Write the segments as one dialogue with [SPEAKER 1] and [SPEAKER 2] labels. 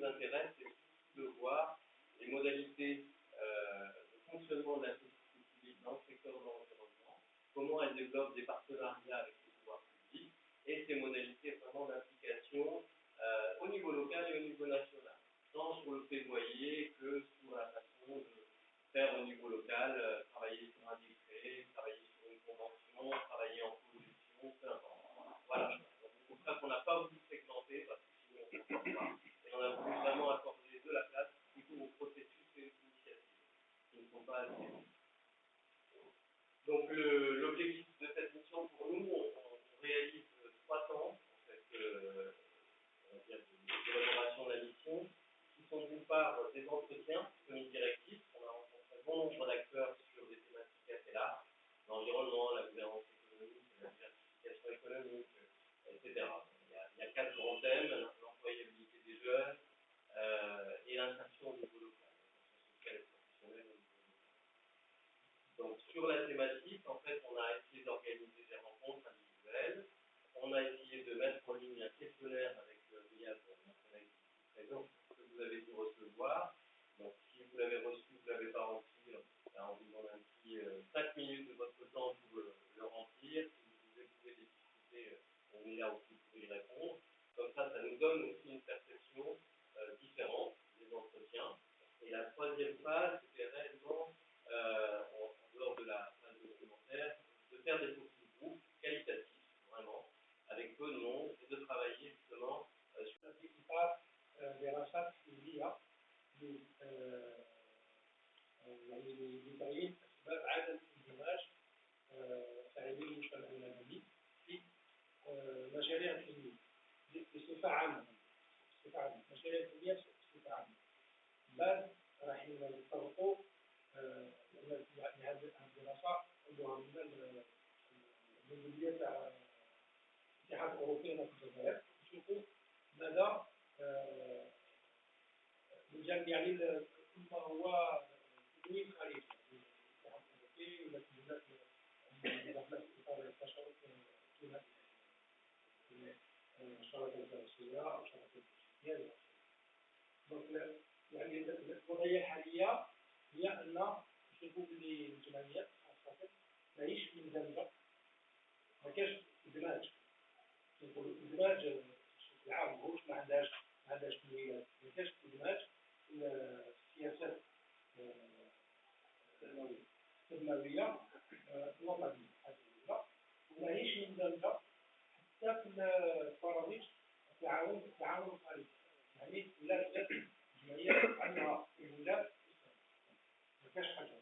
[SPEAKER 1] nous intéresse, c'est de voir les modalités de fonctionnement de la société civile dans le secteur de l'environnement, comment elle développe des partenariats avec les pouvoirs publics et ses modalités vraiment d'application au niveau local et au niveau national, tant sur le plaidoyer que sur la façon de faire au niveau local, travailler sur un décret, travailler sur une convention, travailler en position, peu importe. Voilà. C'est pour ça qu'on n'a pas voulu segmenter, parce que sinon on ne comprend pas. Et on a voulu vraiment accorder de la place plutôt aux processus et aux initiatives qui ne sont pas assez longs. Donc l'objectif de cette mission pour nous, on réalise 3 temps en fait, on va dire, d'élaboration de la mission, qui sont d'une part des entretiens, comme une directive, on a rencontré bon nombre d'acteurs sur des thématiques assez larges, l'environnement, la gouvernance économique, la diversification économique, etc. Il y a 4 grands thèmes, l'employabilité des jeunes et l'insertion au niveau local, l'insertion sociale et professionnelle au niveau local. Donc sur la thématique, en fait, on a essayé d'organiser des rencontres individuelles, on a essayé de mettre en ligne un questionnaire avec Riyad, mon collègue présent, que vous avez dû recevoir. Donc si vous l'avez reçu, vous ne l'avez pas rempli, on vous demande un petit 5 minutes de votre temps pour le remplir. Si vous éprouvez des difficultés, on est là aussi pour y répondre. Comme ça nous donne aussi une perception différente des entretiens. Et la troisième phase, c'était réellement, en dehors de la phase documentaire, de faire des petits groupes qualitatifs, vraiment, avec peu de monde, et de travailler justement sur
[SPEAKER 2] الاتفاق دراسات علمية لتعيين أسباب عدم اندماج فاعلي المجتمع المدني في مشاريع علمية بصفة عامة. مشاريع علمية بصفة عامة. بعد راح نطبقوا هذه الدراسة عندها من المديرية تاع الاتحاد الأوروبي هنا في الجزائر نشوفوا ماذا يعني ما هو تدوين خارجي الاتحاد الأوروبي ولا تدوينات داخل إطار التشارك الشراكة الدراسية أو الشراكة التشريعية. دونك يعني الوضعية الحالية هي أن نشوفوا بلي الجمعيات خاصة ماهيش مندمجة، ما كاينش إدماج. نقولوا إدماج بشكل عام ماهوش ما عندهاش تمويلات، ما كاينش إدماج السياسات التنموية الوطنية هذه وماهيش مندمجة حتى في البرامج التعاون الخارجي. يعني ولات الجمعيات عندها مهمات ما كاينش حاجة.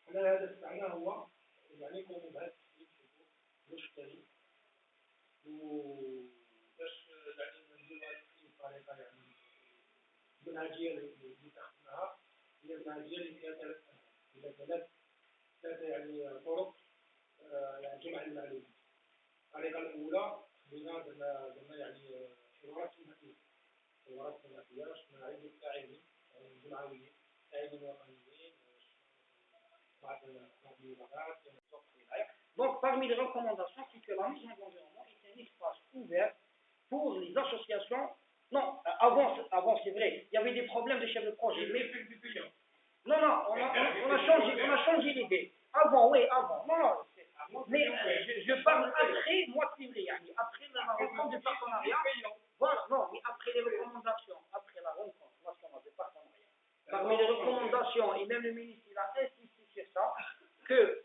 [SPEAKER 2] حنا الهدف تاعنا هو يعني نقوموا بهذا التكليف المشترك وباش يعني نديروا هذه الطريقة يعني المنهجية اللي اتخذناها هي المنهجية اللي فيها 3 أنواع. ثلاثة يعني طرق يعني جمع المعلومات. الطريقة الأولى درنا يعني حوارات ثمانية شفنا عدة فاعلين يعني جمعويين فاعلين وطنيين بعض اللغات.
[SPEAKER 3] Donc, parmi les recommandations, c'est que la maison de l'environnement est un espace ouvert pour les associations. Non, avant c'est vrai, il y avait des problèmes de chef de projet. Mais... Non, on a changé l'idée. Avant. Non, mais je parle après mois de février, après la rencontre de partenariat. Voilà, non, mais après les recommandations, après la rencontre nationale de partenariat. Parmi les recommandations, et même le ministre il a insisté sur ça, que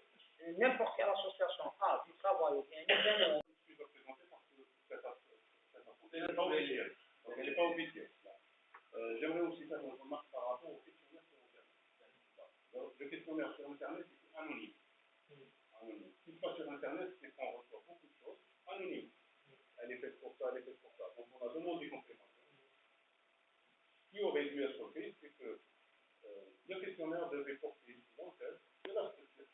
[SPEAKER 3] n'importe quelle association a du travail ou bien une événement.
[SPEAKER 4] Je suis représenté parce que cette association elle n'est pas officielle. J'aimerais aussi faire une remarque par rapport au questionnaire sur Internet. Le questionnaire sur Internet